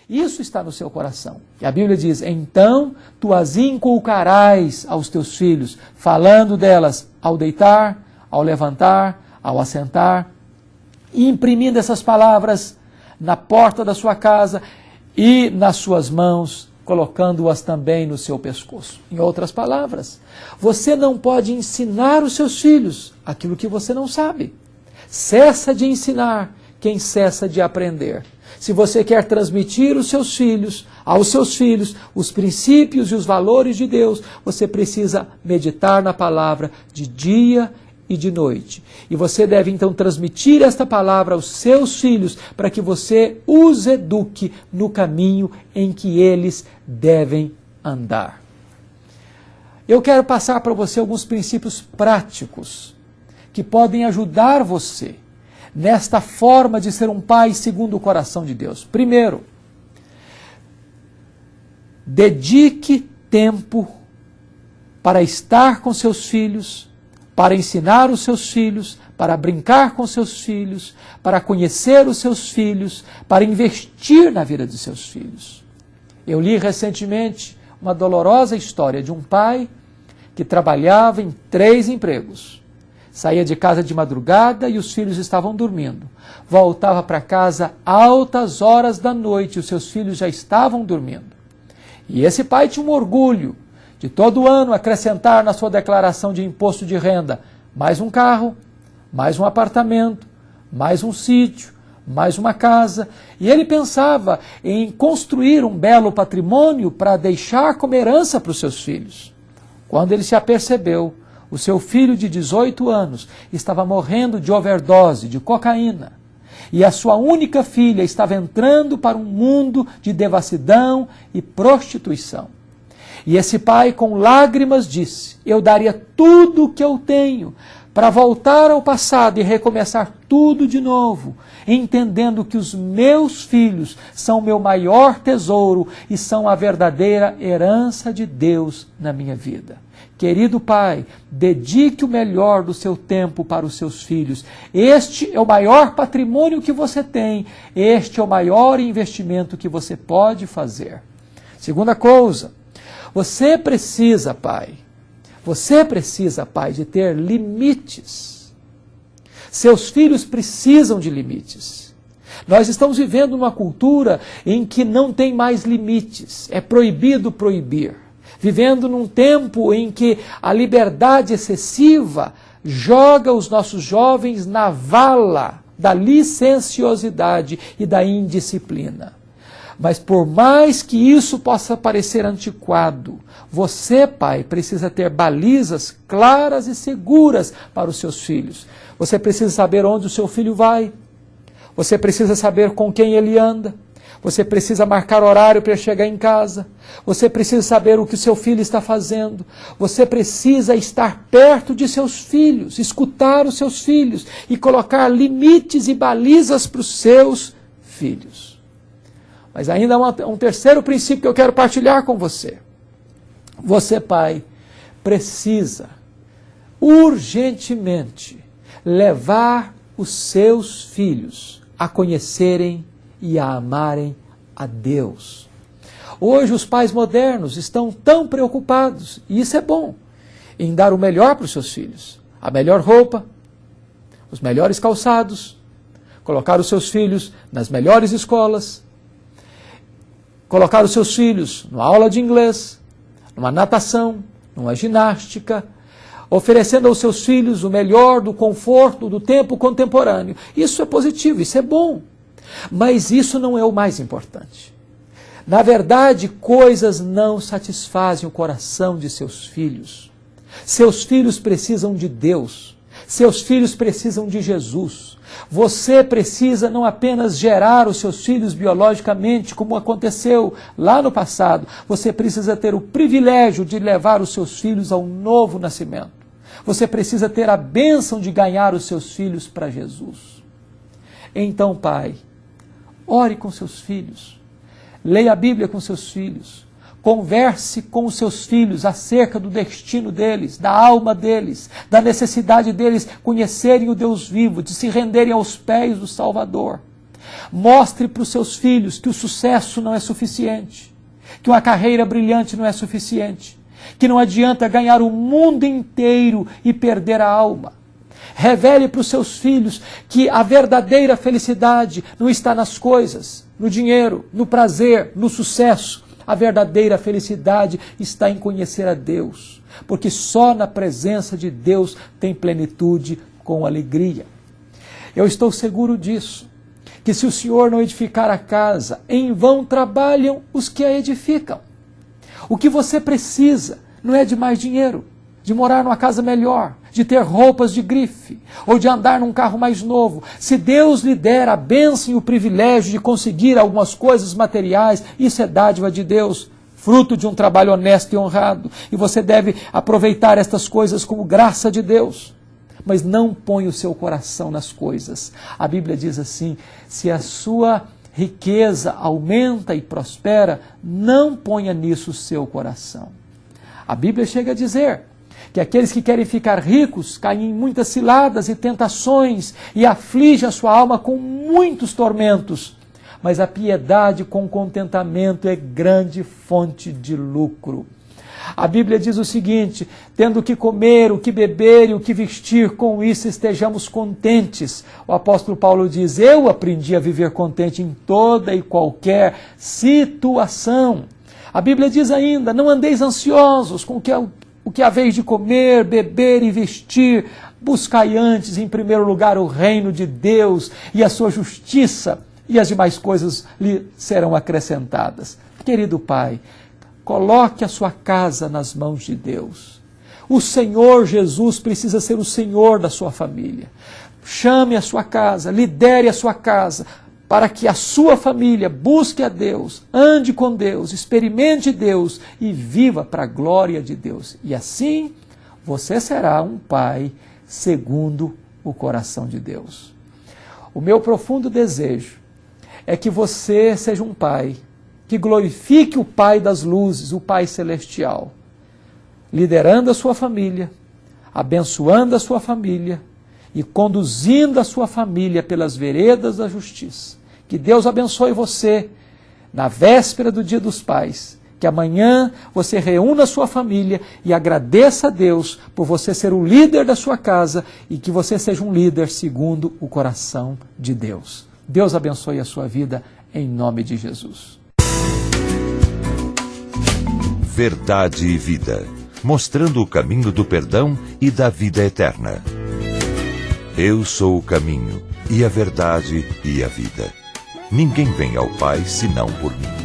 Isso está no seu coração. E a Bíblia diz, então tu as inculcarás aos teus filhos, falando delas ao deitar, ao levantar, ao assentar, e imprimindo essas palavras na porta da sua casa e nas suas mãos, colocando-as também no seu pescoço. Em outras palavras, você não pode ensinar os seus filhos aquilo que você não sabe. Cessa de ensinar quem cessa de aprender. Se você quer transmitir aos seus filhos, os princípios e os valores de Deus, você precisa meditar na palavra de dia e de noite. E você deve então transmitir esta palavra aos seus filhos para que você os eduque no caminho em que eles devem andar. Eu quero passar para você alguns princípios práticos que podem ajudar você nesta forma de ser um pai segundo o coração de Deus. Primeiro, dedique tempo para estar com seus filhos, para ensinar os seus filhos, para brincar com seus filhos, para conhecer os seus filhos, para investir na vida de seus filhos. Eu li recentemente uma dolorosa história de um pai que trabalhava em 3 empregos. Saía de casa de madrugada e os filhos estavam dormindo. Voltava para casa altas horas da noite e os seus filhos já estavam dormindo. E esse pai tinha um orgulho de todo ano acrescentar na sua declaração de imposto de renda mais um carro, mais um apartamento, mais um sítio, mais uma casa. E ele pensava em construir um belo patrimônio para deixar como herança para os seus filhos. Quando ele se apercebeu, o seu filho de 18 anos estava morrendo de overdose, de cocaína. E a sua única filha estava entrando para um mundo de devassidão e prostituição. E esse pai, com lágrimas, disse, eu daria tudo o que eu tenho para voltar ao passado e recomeçar tudo de novo, entendendo que os meus filhos são o meu maior tesouro e são a verdadeira herança de Deus na minha vida. Querido pai, dedique o melhor do seu tempo para os seus filhos. Este é o maior patrimônio que você tem. Este é o maior investimento que você pode fazer. Segunda coisa, você precisa, pai, de ter limites. Seus filhos precisam de limites. Nós estamos vivendo numa cultura em que não tem mais limites. É proibido proibir. Vivendo num tempo em que a liberdade excessiva joga os nossos jovens na vala da licenciosidade e da indisciplina. Mas por mais que isso possa parecer antiquado, você, pai, precisa ter balizas claras e seguras para os seus filhos. Você precisa saber onde o seu filho vai. Você precisa saber com quem ele anda. Você precisa marcar horário para chegar em casa. Você precisa saber o que o seu filho está fazendo. Você precisa estar perto de seus filhos, escutar os seus filhos e colocar limites e balizas para os seus filhos. Mas ainda há um terceiro princípio que eu quero partilhar com você. Você, pai, precisa urgentemente levar os seus filhos a conhecerem e a amarem a Deus. Hoje os pais modernos estão tão preocupados, e isso é bom, em dar o melhor para os seus filhos. A melhor roupa, os melhores calçados, colocar os seus filhos nas melhores escolas, colocar os seus filhos numa aula de inglês, numa natação, numa ginástica, oferecendo aos seus filhos o melhor do conforto do tempo contemporâneo. Isso é positivo, isso é bom. Mas isso não é o mais importante. Na verdade, coisas não satisfazem o coração de seus filhos. Seus filhos precisam de Deus. Seus filhos precisam de Jesus. Você precisa não apenas gerar os seus filhos biologicamente, como aconteceu lá no passado. Você precisa ter o privilégio de levar os seus filhos ao novo nascimento. Você precisa ter a bênção de ganhar os seus filhos para Jesus. Então, pai, ore com seus filhos, leia a Bíblia com seus filhos, converse com os seus filhos acerca do destino deles, da alma deles, da necessidade deles conhecerem o Deus vivo, de se renderem aos pés do Salvador. Mostre para os seus filhos que o sucesso não é suficiente, que uma carreira brilhante não é suficiente, que não adianta ganhar o mundo inteiro e perder a alma. Revele para os seus filhos que a verdadeira felicidade não está nas coisas, no dinheiro, no prazer, no sucesso. A verdadeira felicidade está em conhecer a Deus, porque só na presença de Deus tem plenitude com alegria. Eu estou seguro disso, que se o Senhor não edificar a casa, em vão trabalham os que a edificam. O que você precisa não é de mais dinheiro, de morar numa casa melhor, de ter roupas de grife, ou de andar num carro mais novo. Se Deus lhe der a bênção e o privilégio de conseguir algumas coisas materiais, isso é dádiva de Deus, fruto de um trabalho honesto e honrado. E você deve aproveitar estas coisas como graça de Deus. Mas não ponha o seu coração nas coisas. A Bíblia diz assim, se a sua riqueza aumenta e prospera, não ponha nisso o seu coração. A Bíblia chega a dizer que aqueles que querem ficar ricos caem em muitas ciladas e tentações e afligem a sua alma com muitos tormentos. Mas a piedade com contentamento é grande fonte de lucro. A Bíblia diz o seguinte, tendo o que comer, o que beber e o que vestir, com isso estejamos contentes. O apóstolo Paulo diz, eu aprendi a viver contente em toda e qualquer situação. A Bíblia diz ainda, não andeis ansiosos com o que haveis de comer, beber e vestir. Buscai antes, em primeiro lugar, o reino de Deus e a sua justiça, e as demais coisas lhe serão acrescentadas. Querido Pai, coloque a sua casa nas mãos de Deus. O Senhor Jesus precisa ser o Senhor da sua família. Chame a sua casa, lidere a sua casa, para que a sua família busque a Deus, ande com Deus, experimente Deus e viva para a glória de Deus. E assim, você será um pai segundo o coração de Deus. O meu profundo desejo é que você seja um pai que glorifique o Pai das luzes, o Pai celestial, liderando a sua família, abençoando a sua família e conduzindo a sua família pelas veredas da justiça. Que Deus abençoe você na véspera do Dia dos Pais, que amanhã você reúna a sua família e agradeça a Deus por você ser o líder da sua casa e que você seja um líder segundo o coração de Deus. Deus abençoe a sua vida em nome de Jesus. Verdade e Vida, mostrando o caminho do perdão e da vida eterna. Eu sou o caminho, e a verdade e a vida. Ninguém vem ao Pai senão por mim.